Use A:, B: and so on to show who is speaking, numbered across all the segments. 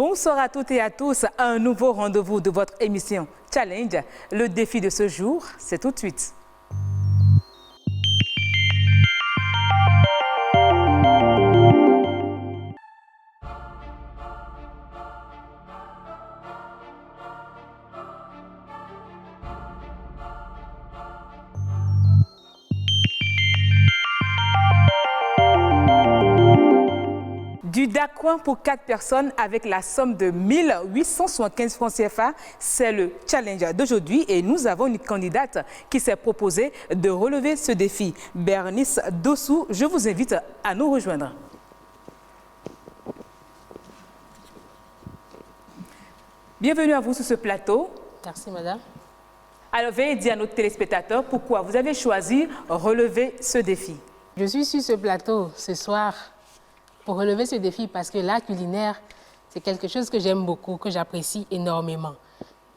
A: Bonsoir à toutes et à tous, un nouveau rendez-vous de votre émission Challenge. Le défi de ce jour, c'est tout de suite. Du daccoin pour 4 personnes avec la somme de 1875 francs CFA, c'est le challenge d'aujourd'hui et nous avons une candidate qui s'est proposée de relever ce défi. Bernice Dossou, je vous invite à nous rejoindre. Bienvenue à vous sur ce plateau.
B: Merci madame.
A: Alors veuillez dire à nos téléspectateurs pourquoi vous avez choisi relever ce défi.
B: Je suis sur ce plateau ce soir pour relever ce défi parce que l'art culinaire, c'est quelque chose que j'aime beaucoup, que j'apprécie énormément.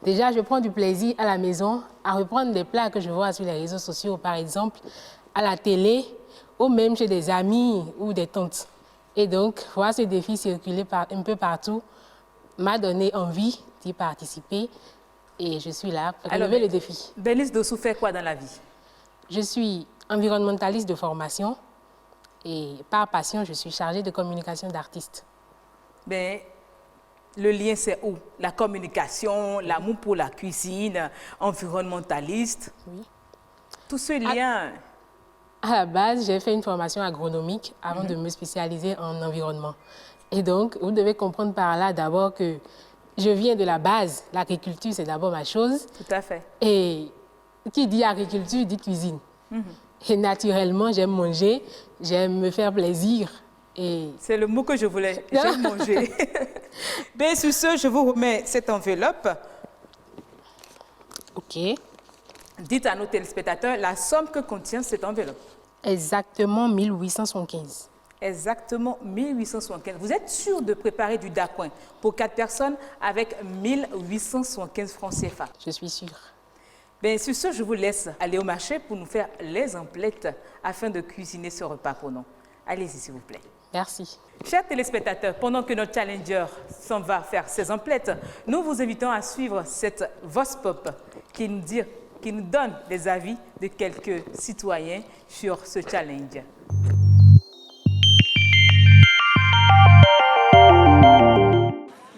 B: Déjà, je prends du plaisir à la maison à reprendre des plats que je vois sur les réseaux sociaux, par exemple à la télé ou même chez des amis ou des tantes. Et donc, voir ce défi circuler un peu partout m'a donné envie d'y participer et je suis là pour relever le défi.
A: Bernice Dossou fait quoi dans la vie?
B: Je suis environnementaliste de formation. Et par passion, je suis chargée de communication d'artistes.
A: Ben, le lien, c'est où? La communication, l'amour pour la cuisine, environnementaliste.
B: Oui.
A: Tout ce lien.
B: À la base, j'ai fait une formation agronomique avant de me spécialiser en environnement. Et donc, vous devez comprendre par là d'abord que je viens de la base. L'agriculture, c'est d'abord ma chose.
A: Tout à fait.
B: Et qui dit agriculture, dit cuisine. Et naturellement, j'aime manger, j'aime me faire plaisir.
A: C'est le mot que je voulais, j'aime manger. Bien, sur ce, je vous remets cette enveloppe.
B: OK.
A: Dites à nos téléspectateurs la somme que contient cette enveloppe.
B: Exactement 1875.
A: Exactement 1875. Vous êtes sûr de préparer du daccoin pour 4 personnes avec 1875 francs CFA?
B: Je suis sûre.
A: Bien, sur ce, je vous laisse aller au marché pour nous faire les emplettes afin de cuisiner ce repas pour nous. Allez-y, s'il vous plaît.
B: Merci.
A: Chers téléspectateurs, pendant que notre challenger s'en va faire ses emplettes, nous vous invitons à suivre cette Vox Pop qui nous donne des avis de quelques citoyens sur ce challenge.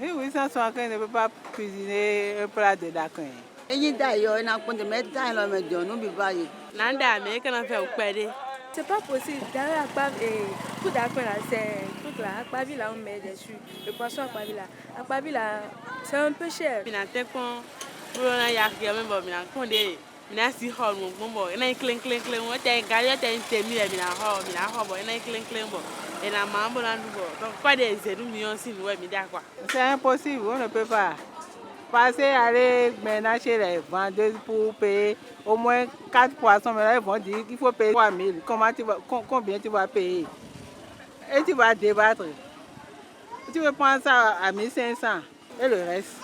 C: Oui, ça soit qu'on ne peut pas cuisiner un plat de daccoin. C'est
D: pas possible. Tout d'accord là, c'est tout là. Aquaville là, on met dessus. Le poisson aquaville là, c'est un peu cher.
C: C'est impossible, on ne peut pas. Passer, aller maintenant chez les vendeuses pour payer au moins 4 poissons, mais là, ils vont dire qu'il faut payer 3 000. Combien tu vas payer? Et tu vas débattre. Tu veux prendre ça à 1 500 et le reste.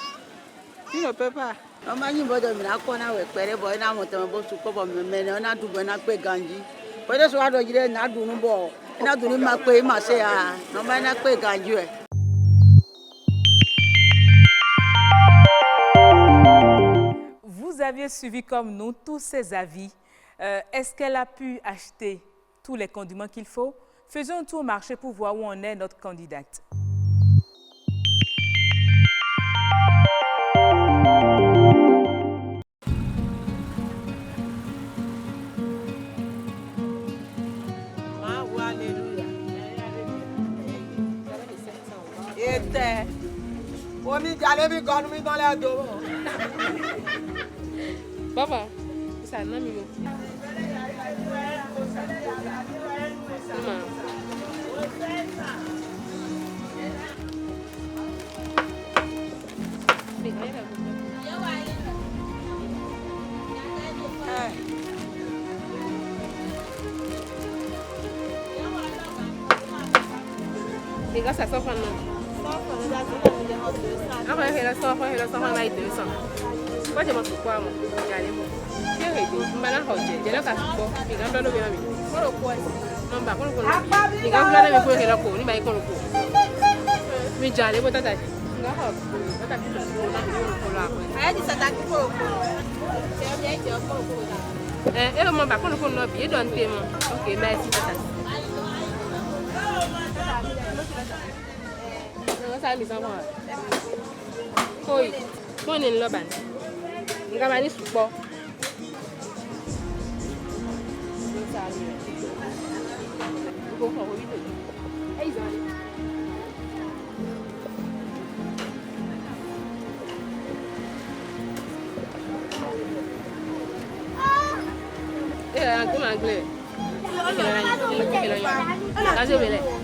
C: Tu ne peux pas.
A: Vous aviez suivi comme nous tous ces avis. Est-ce qu'elle a pu acheter tous les condiments qu'il faut? Faisons un tour au marché pour voir où en est notre candidate.
B: Papa, ça n'a mis ça s'offre non. Après, il a s'offre, il a s'offre là 200. Quoi, je m'en fous quoi, moi. Regardez, moi. Je vais dire, je vais dire, je vais dire, je vais dire, non, bah, je vais dire, je vais dire, je vais dire, je vais dire, je vais dire, Et le monde va prendre le lobby et donne paiement. Ok, merci, tata. Ça mis en moi. Oui, on est là-bas. On va aller sous bord. En anglais. Merci beaucoup.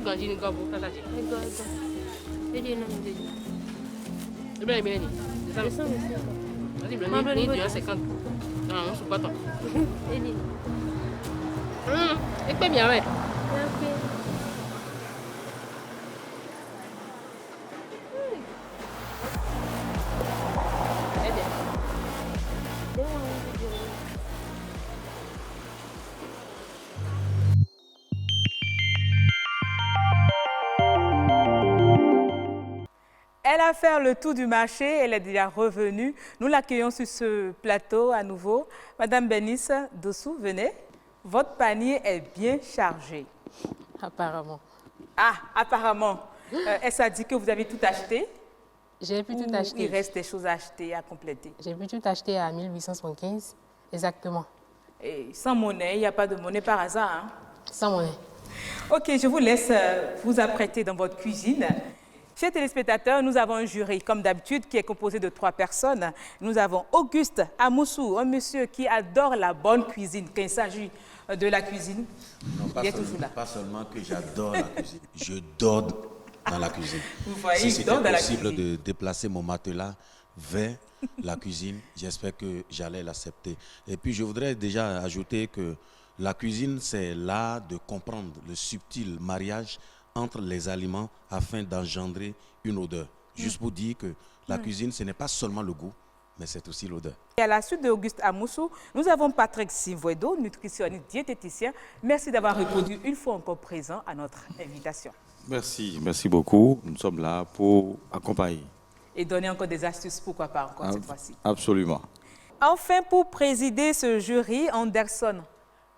B: Ganji ni gobo tata ji. Jadi non jadi. Berapa ni? Bisa. Nanti bulan ni dia 50. Non, c'est pas tant. Jadi. Ik ben bien ouais. OK.
A: Elle a fait le tour du marché, elle est déjà revenue. Nous l'accueillons sur ce plateau à nouveau. Madame Bénice Dossou, venez. Votre panier est bien chargé.
B: Apparemment.
A: Ah, apparemment. Est-ce à dire que vous avez tout acheté?
B: J'ai pu tout acheter.
A: Il reste des choses à acheter, à compléter.
B: J'ai pu tout acheter à 1875, exactement.
A: Et sans monnaie, il n'y a pas de monnaie par hasard, hein?
B: Sans monnaie.
A: Ok, je vous laisse vous apprêter dans votre cuisine. Chers téléspectateurs, nous avons un jury, comme d'habitude, qui est composé de 3 personnes. Nous avons Auguste Amoussou, un monsieur qui adore la bonne cuisine. Quand il s'agit de la cuisine, il est toujours là.
E: Pas seulement que j'adore la cuisine, je dors dans la cuisine.
A: Vous voyez,
E: si
A: il
E: c'était
A: dort dans la
E: possible
A: cuisine.
E: de déplacer mon matelas vers la cuisine, j'espère que j'allais l'accepter. Et puis, je voudrais déjà ajouter que la cuisine, c'est l'art de comprendre le subtil mariage entre les aliments afin d'engendrer une odeur. Juste pour dire que la cuisine, ce n'est pas seulement le goût, mais c'est aussi l'odeur.
A: Et à la suite de Auguste Amoussou, nous avons Patrick Sivoido, nutritionniste diététicien. Merci d'avoir répondu une fois encore présent à notre invitation.
F: Merci beaucoup. Nous sommes là pour accompagner.
A: Et donner encore des astuces, pourquoi pas encore cette fois-ci.
F: Absolument.
A: Enfin, pour présider ce jury, Anderson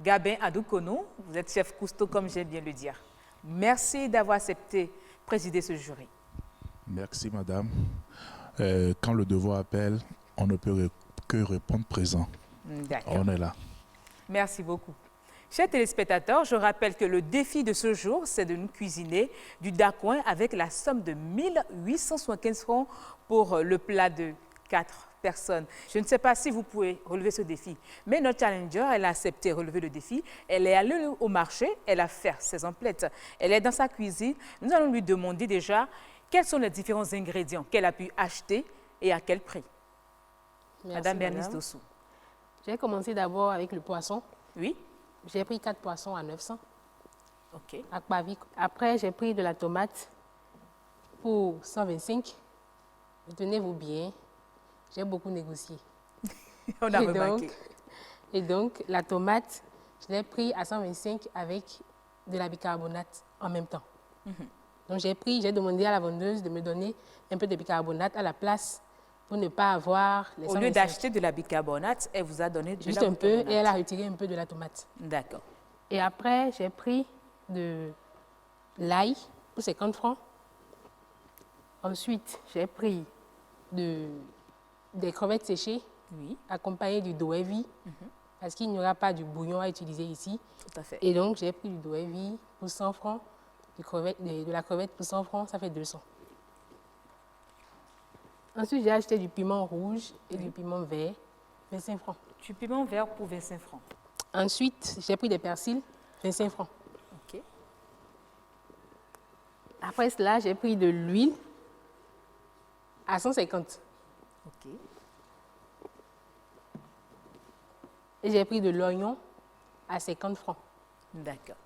A: Gabin Adoukono, vous êtes chef cousteau, comme j'aime bien le dire. Merci d'avoir accepté présider ce jury.
G: Merci, madame. Quand le devoir appelle, on ne peut que répondre présent.
A: D'accord.
G: On est là.
A: Merci beaucoup. Chers téléspectateurs, je rappelle que le défi de ce jour, c'est de nous cuisiner du dacouin avec la somme de 1875 francs pour le plat de 4 personnes. Je ne sais pas si vous pouvez relever ce défi, mais notre challenger, elle a accepté de relever le défi. Elle est allée au marché, elle a fait ses emplettes. Elle est dans sa cuisine. Nous allons lui demander déjà quels sont les différents ingrédients qu'elle a pu acheter et à quel prix.
B: Merci,
A: Madame Bernice Dossou.
B: J'ai commencé d'abord avec le poisson.
A: Oui.
B: J'ai pris 4 poissons à 900.
A: OK.
B: Après, j'ai pris de la tomate pour 125. Tenez-vous bien, j'ai beaucoup négocié.
A: On a remarqué.
B: Et donc, la tomate, je l'ai pris à 125 avec de la bicarbonate en même temps. Donc, j'ai demandé à la vendeuse de me donner un peu de bicarbonate à la place pour ne pas avoir les 125.
A: Au lieu d'acheter de la bicarbonate, elle vous a donné de
B: Juste
A: la
B: un peu
A: bicarbonate.
B: et elle a retiré un peu de la tomate.
A: D'accord.
B: Et après, j'ai pris de l'ail pour 50 francs. Ensuite, j'ai pris des crevettes séchées,
A: Oui,
B: accompagnées du doevi, parce qu'il n'y aura pas du bouillon à utiliser ici.
A: tout à fait.
B: Et donc, j'ai pris du doevi pour 100 francs, de la crevette pour 100 francs, ça fait 200. Ensuite, j'ai acheté du piment rouge et du piment vert, 25 francs.
A: Du piment vert pour 25 francs.
B: Ensuite, j'ai pris des persils, 25 francs.
A: OK.
B: Après cela, j'ai pris de l'huile à 150.
A: OK.
B: Et j'ai pris de l'oignon à 50 francs.
A: D'accord.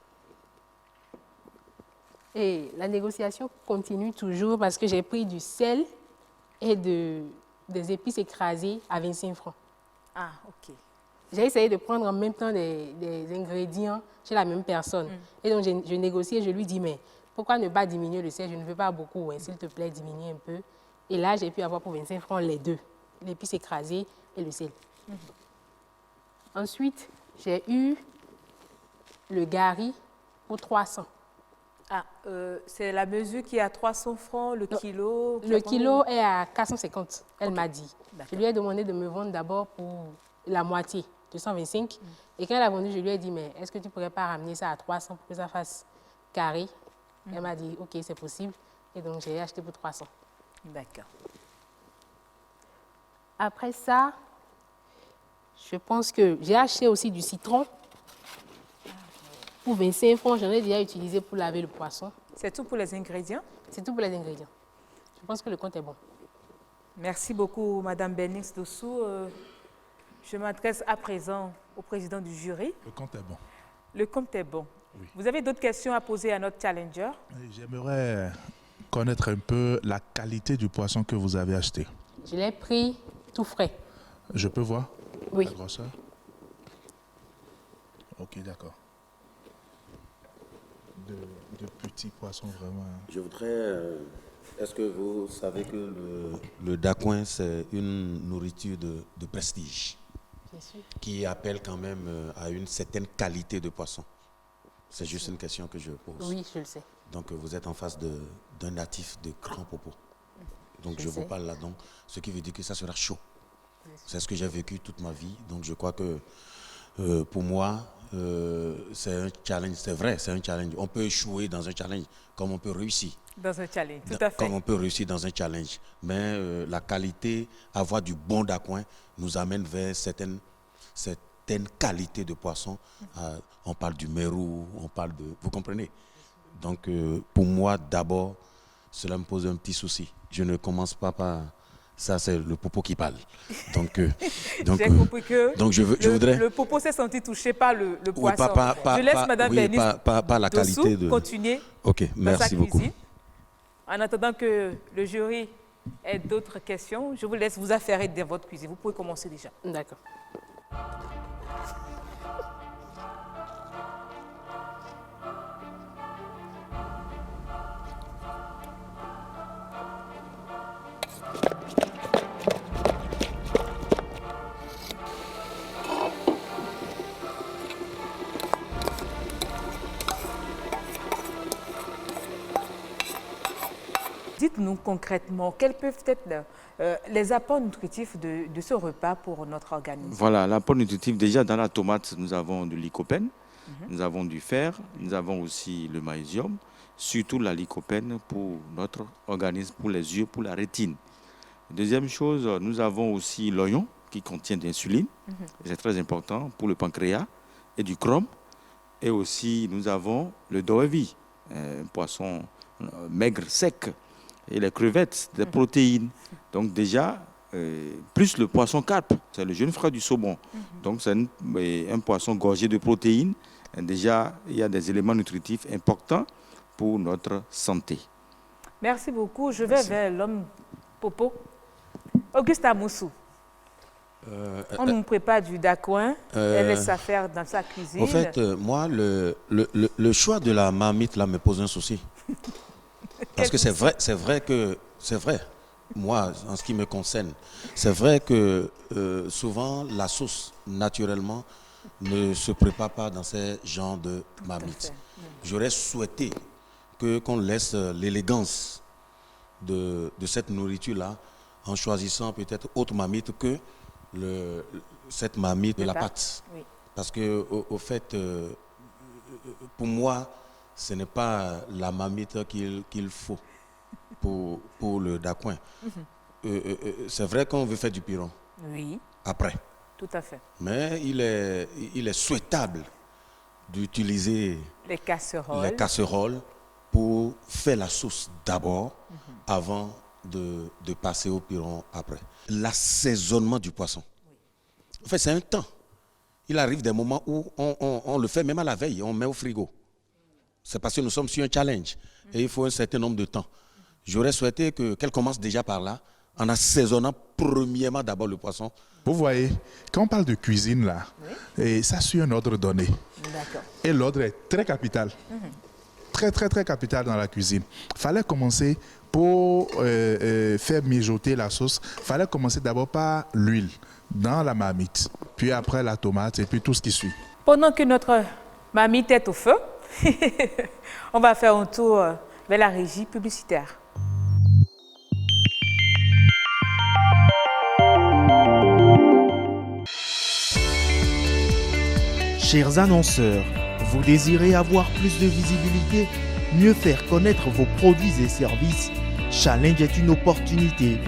B: Et la négociation continue toujours parce que j'ai pris du sel et des épices écrasées à 25 francs.
A: Ah, ok.
B: J'ai essayé de prendre en même temps des ingrédients chez la même personne. Et donc, je négocie et je lui dis, mais pourquoi ne pas diminuer le sel? Je ne veux pas beaucoup, hein, s'il te plaît, diminue un peu. Et là, j'ai pu avoir pour 25 francs les deux, l'épice écrasée et le sel. Ensuite, j'ai eu le gari pour 300.
A: Ah, c'est la mesure qui est à 300 francs, le kilo.
B: Le kilo est à 450, elle m'a dit.
A: D'accord.
B: Je lui ai demandé de me vendre d'abord pour la moitié, 225. Et quand elle a vendu, je lui ai dit, mais est-ce que tu ne pourrais pas ramener ça à 300 pour que ça fasse carré? Elle m'a dit, ok, c'est possible. Et donc, j'ai acheté pour 300.
A: D'accord.
B: Après ça, je pense que j'ai acheté aussi du citron. Pour 25 francs, j'en ai déjà utilisé pour laver le poisson.
A: C'est tout pour les ingrédients?
B: C'est tout pour les ingrédients. Je pense que le compte est bon.
A: Merci beaucoup, Madame Bernix Dossou. Je m'adresse à présent au président du jury.
G: Le compte est bon.
A: Le compte est bon.
G: Oui.
A: Vous avez d'autres questions à poser à notre challenger?
G: J'aimerais connaître un peu la qualité du poisson que vous avez acheté.
B: Je l'ai pris tout frais.
G: Je peux voir
B: Oui.
G: la grosseur? Ok, d'accord. De petits poissons vraiment.
E: Je voudrais. Est-ce que vous savez que le dacouin, c'est une nourriture de prestige
B: Bien sûr.
E: qui appelle quand même à une certaine qualité de poisson? C'est juste une question que je pose.
B: Oui, je le sais.
E: Donc vous êtes en face d'un natif de grand propos. Donc
B: Je
E: je vous
B: sais.
E: parle là-dedans, ce qui veut dire que ça sera chaud. C'est ce que j'ai vécu toute ma vie. Donc je crois que pour moi, c'est un challenge. C'est vrai, c'est un challenge. On peut échouer dans un challenge comme on peut réussir.
A: Dans un challenge, tout à fait.
E: Comme on peut réussir dans un challenge. Mais la qualité, avoir du bon dacouin, nous amène vers certaines qualités de poisson. On parle du mérou, on parle de... Vous comprenez? Donc, pour moi, d'abord, cela me pose un petit souci. Je ne commence pas par... Ça, c'est le popo qui parle. Donc
A: J'ai compris que
E: donc je voudrais...
A: le popo s'est senti touché par le
E: Oui,
A: poisson. Je laisse Mme Bernix
E: pas la
A: Dossou
E: qualité de...
A: continuer
E: Ok,
A: dans sa
E: merci beaucoup.
A: cuisine. En attendant que le jury ait d'autres questions, je vous laisse vous affairer dans votre cuisine. Vous pouvez commencer déjà.
B: D'accord.
A: Dites-nous concrètement, quels peuvent être les apports nutritifs de ce repas pour notre organisme?
F: Voilà, l'apport nutritif, déjà dans la tomate, nous avons de lycopène, nous avons du fer, nous avons aussi le magnésium, surtout la lycopène pour notre organisme, pour les yeux, pour la rétine. Deuxième chose, nous avons aussi l'oignon qui contient de l'insuline, c'est très important pour le pancréas, et du chrome. Et aussi, nous avons le doevi, un poisson maigre, sec, et les crevettes, des protéines. Donc déjà, plus le poisson carpe, c'est le jeune frère du saumon. Donc c'est un poisson gorgé de protéines. Et déjà, il y a des éléments nutritifs importants pour notre santé.
A: Merci beaucoup. Je vais vers l'homme popo. Auguste Amoussou. On nous prépare du dacouin. Elle laisse ça faire dans sa cuisine.
E: En fait, moi, le choix de la marmite là me pose un souci. Parce que c'est vrai, moi, en ce qui me concerne, c'est vrai que souvent la sauce, naturellement, ne se prépare pas dans ces genres de marmites. J'aurais souhaité qu'on laisse l'élégance de cette nourriture-là en choisissant peut-être autre marmite que cette marmite de la pâte.
A: Oui.
E: Parce que, au fait, pour moi, ce n'est pas la marmite qu'il faut pour le dacouin. C'est vrai qu'on veut faire du piron
A: Oui,
E: après.
A: tout à fait.
E: Mais il est souhaitable d'utiliser
A: Les casseroles.
E: les casseroles pour faire la sauce d'abord, avant de passer au piron après. L'assaisonnement du poisson. En fait, c'est un temps. Il arrive des moments où on le fait même à la veille, on met au frigo. C'est parce que nous sommes sur un challenge et il faut un certain nombre de temps. J'aurais souhaité qu'elle commence déjà par là, en assaisonnant premièrement d'abord le poisson.
G: Vous voyez, quand on parle de cuisine là, et ça suit un ordre donné.
A: D'accord.
G: Et l'ordre est très capital. Très, très, très capital dans la cuisine. Il fallait commencer pour faire mijoter la sauce. Il fallait commencer d'abord par l'huile dans la marmite, puis après la tomate et puis tout ce qui suit.
A: Pendant que notre marmite est au feu, on va faire un tour vers la régie publicitaire.
H: Chers annonceurs, vous désirez avoir plus de visibilité, mieux faire connaître vos produits et services? Challenge est une opportunité.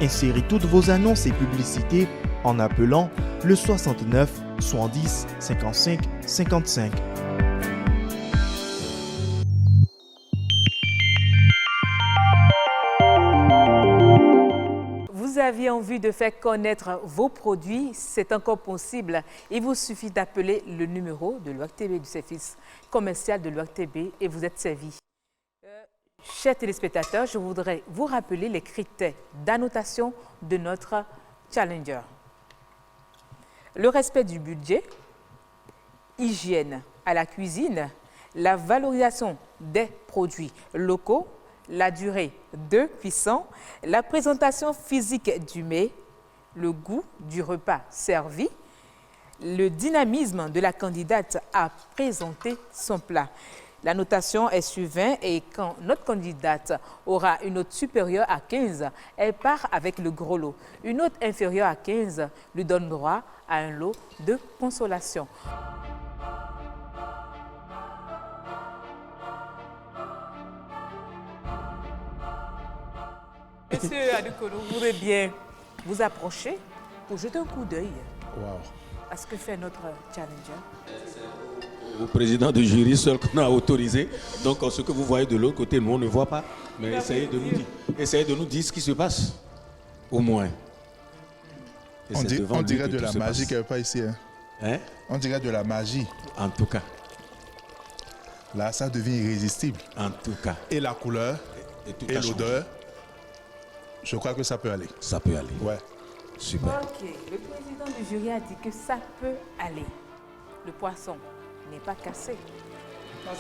H: Insérez toutes vos annonces et publicités en appelant le 69 70 55 55.
A: Vous aviez envie de faire connaître vos produits, c'est encore possible. Il vous suffit d'appeler le numéro de l'OACTB, du service commercial de l'OACTB, et vous êtes servi. Chers téléspectateurs, je voudrais vous rappeler les critères d'annotation de notre Challenger. Le respect du budget, hygiène à la cuisine, la valorisation des produits locaux, la durée de cuisson, la présentation physique du mets, le goût du repas servi, le dynamisme de la candidate à présenter son plat. La notation est sur 20 et quand notre candidate aura une note supérieure à 15, elle part avec le gros lot. Une note inférieure à 15 lui donne droit à un lot de consolation. Monsieur Adoukono, vous voudrez bien vous approcher pour jeter un coup d'œil à ce que fait notre Challenger.
E: Au président de jury seul qu'on a autorisé. Donc ce que vous voyez de l'autre côté, nous on ne voit pas. Mais essayez de nous dire ce qui se passe, au moins. Et
G: On dirait de la magie quelque part ici.
E: Hein?
G: On dirait de la magie.
E: En tout cas.
G: Là, ça devient irrésistible.
E: En tout cas.
G: Et la couleur, et l'odeur, je crois que ça peut aller.
E: Ça peut aller.
G: Ouais.
E: Super.
A: Ok, le président du jury a dit que ça peut aller. Le poisson n'est pas cassé.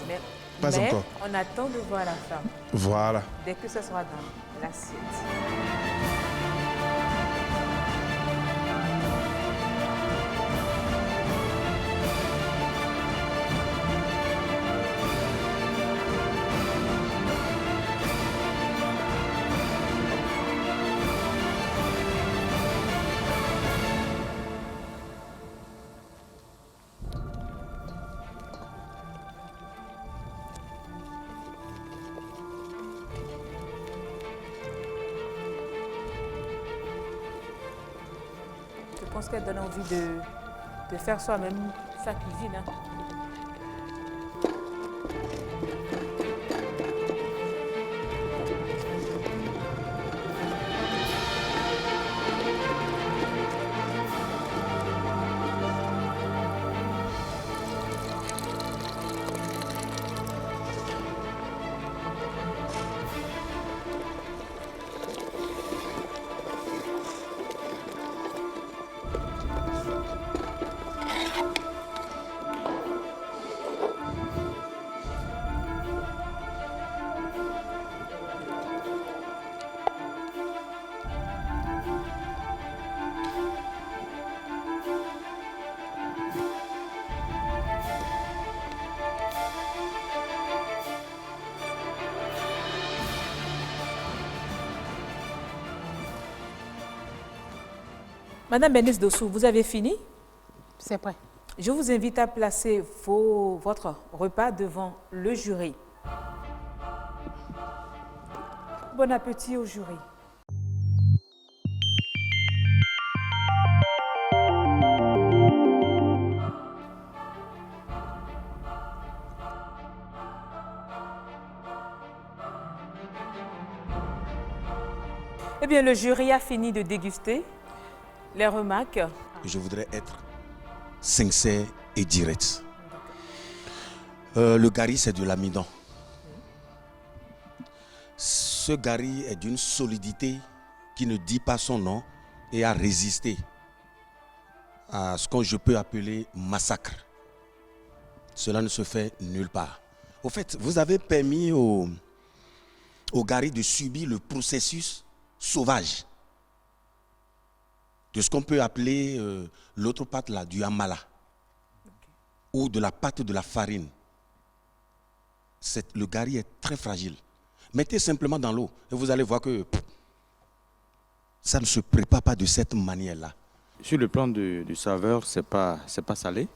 A: Mais
G: Pas encore.
A: On attend de voir la fin.
G: Voilà.
A: Dès que ce sera dans l'assiette. Je pense qu'elle donne envie de faire soi-même sa cuisine. Hein. Madame Bénice Dossou, vous avez fini?
B: C'est prêt.
A: Je vous invite à placer votre repas devant le jury. Bon appétit au jury. Eh bien, le jury a fini de déguster les remarques.
E: Je voudrais être sincère et direct. Le gari, c'est de l'amidon. Ce gari est d'une solidité qui ne dit pas son nom et a résisté à ce que je peux appeler massacre. Cela ne se fait nulle part. Au fait, vous avez permis au gari de subir le processus sauvage de ce qu'on peut appeler l'autre pâte là, du amala, ou de la pâte de la farine. Le gari est très fragile. Mettez simplement dans l'eau et vous allez voir que ça ne se prépare pas de cette manière-là.
F: Sur le plan de saveur, c'est pas salé.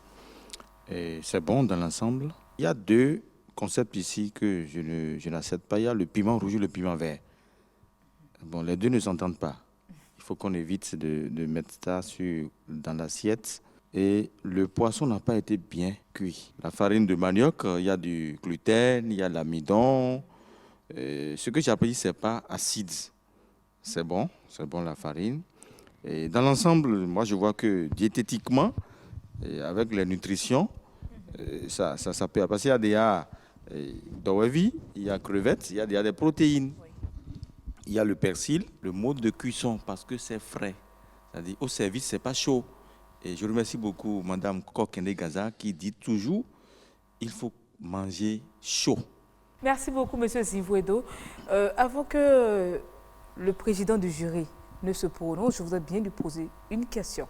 F: Et c'est bon dans l'ensemble. Il y a deux concepts ici que je n'accepte pas. Il y a le piment rouge et le piment vert. Bon, les deux ne s'entendent pas. Il faut qu'on évite de mettre ça dans l'assiette. Et le poisson n'a pas été bien cuit. La farine de manioc, il y a du gluten, il y a de l'amidon. Ce que j'apprécie, ce n'est pas acide. C'est bon la farine. Et dans l'ensemble, moi je vois que diététiquement, et avec les nutritions, ça peut passer. Il y a d'oevi, il y a crevettes, il y a des protéines. Il y a le persil, le mode de cuisson, parce que c'est frais. C'est-à-dire, au service, ce n'est pas chaud. Et je remercie beaucoup Mme Kokende Gaza qui dit toujours il faut manger chaud.
A: Merci beaucoup, M. Zivouedo. Avant que le président du jury ne se prononce, je voudrais bien lui poser une question.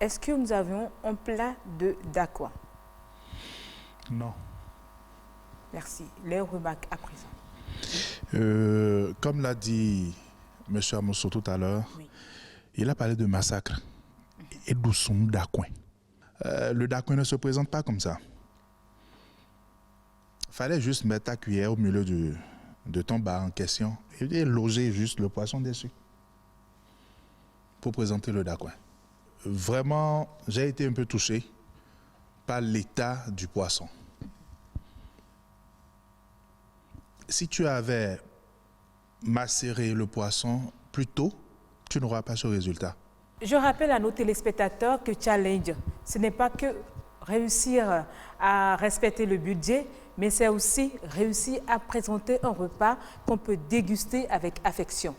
A: Est-ce que nous avions un plat de dakwa?
G: Non.
A: Merci. Les remarques à présent.
G: Comme l'a dit M. Amosso tout à l'heure, oui. Il a parlé de massacre et d'oussoum dakouin. Le dakouin ne se présente pas comme ça. Il fallait juste mettre ta cuillère au milieu de ton bar en question et loger juste le poisson dessus pour présenter le dakouin. Vraiment, j'ai été un peu touché par l'état du poisson. Si tu avais macéré le poisson plus tôt, tu n'auras pas ce résultat.
A: Je rappelle à nos téléspectateurs que challenge, ce n'est pas que réussir à respecter le budget, mais c'est aussi réussir à présenter un repas qu'on peut déguster avec affection.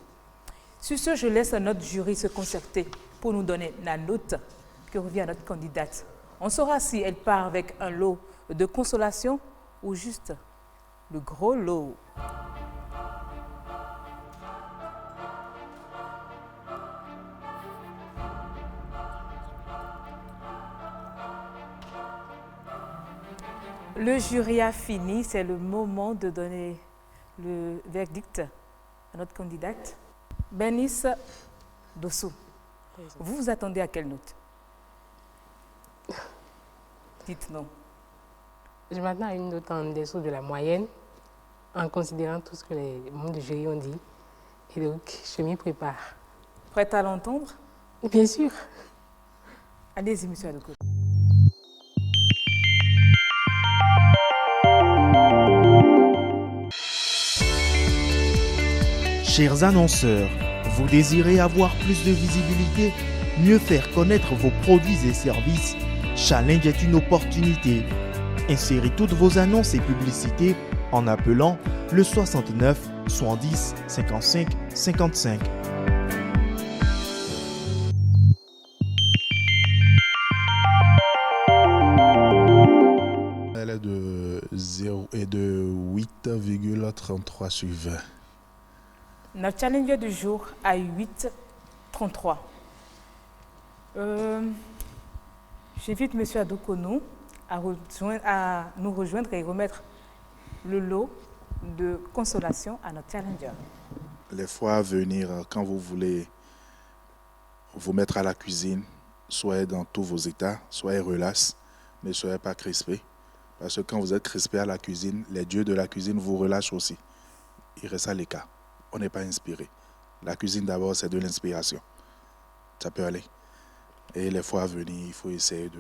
A: Sur ce, je laisse notre jury se concerter pour nous donner la note que revient à notre candidate. On saura si elle part avec un lot de consolation ou juste le gros lot. Le jury a fini, c'est le moment de donner le verdict à notre candidate. Bernice Dossou, vous vous attendez à quelle note? Dites-nous.
B: Je m'attends à une note en dessous de la moyenne, en considérant tout ce que les membres du jury ont dit. Et donc, je m'y prépare.
A: Prête à l'entendre?
B: Bien sûr.
A: Allez-y, monsieur Adoko.
H: Chers annonceurs, vous désirez avoir plus de visibilité, mieux faire connaître vos produits et services? Challenge est une opportunité. Insérez toutes vos annonces et publicités en appelant le 69 70 55 55.
G: Elle est de 0 et de 8,33 sur 20.
A: Notre challenger du jour a 8,33. J'invite M. Adokono à nous rejoindre et remettre le lot de consolation à notre challenger.
G: Les fois à venir, quand vous voulez vous mettre à la cuisine, soyez dans tous vos états, soyez relax, ne soyez pas crispés. Parce que quand vous êtes crispé à la cuisine, les dieux de la cuisine vous relâchent aussi. Il reste à l'écart. On n'est pas inspiré. La cuisine d'abord, c'est de l'inspiration. Ça peut aller. Et les fois à venir, il faut essayer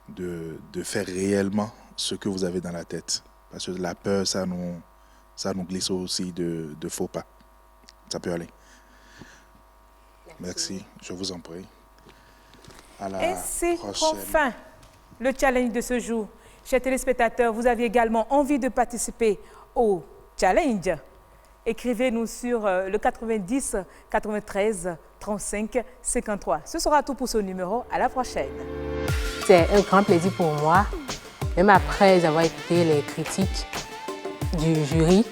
G: de faire réellement ce que vous avez dans la tête. Parce que la peur, ça nous glisse aussi de faux pas. Ça peut aller. Merci. Je vous en prie. À la
A: Ainsi prend
G: prochaine.
A: fin le challenge de ce jour. Chers téléspectateurs, vous aviez également envie de participer au challenge. Écrivez-nous sur le 90 93 35 53. Ce sera tout pour ce numéro. À la prochaine.
B: C'est un grand plaisir pour moi, même après avoir écouté les critiques du jury.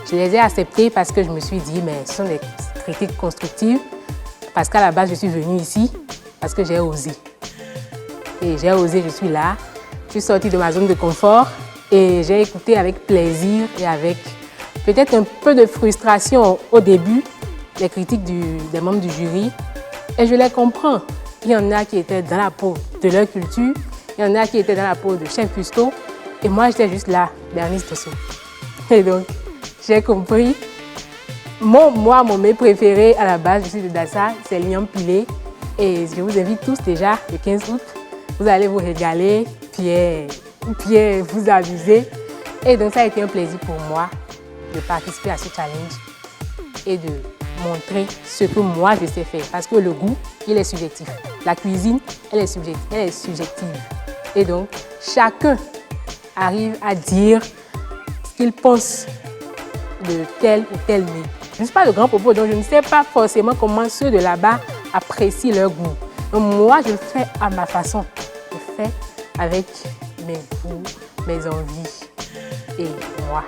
B: Je les ai acceptées parce que je me suis dit, mais ce sont des critiques constructives, parce qu'à la base, je suis venue ici parce que j'ai osé. Et j'ai osé, je suis là. Je suis sortie de ma zone de confort et j'ai écouté avec plaisir et avec peut-être un peu de frustration au début les critiques des membres du jury. Et je les comprends. Il y en a qui étaient dans la peau de leur culture, il y en a qui étaient dans la peau de Chef Custo, et moi j'étais juste là, Bernice Tosso. Et donc, j'ai compris. Mon mets préféré à la base, je suis de Dassa, c'est l'igname pilé. Et je vous invite tous déjà le 15 août. Vous allez vous régaler, puis vous amuser. Et donc, ça a été un plaisir pour moi de participer à ce challenge et de montrer ce que moi je sais faire. Parce que le goût, il est subjectif. La cuisine, elle est subjective. Et donc, chacun arrive à dire ce qu'il pense de tel ou tel mets. Je ne suis pas de grand propos, donc je ne sais pas forcément comment ceux de là-bas apprécient leur goût. Donc moi, je le fais à ma façon. Je le fais avec mes goûts, mes envies et moi.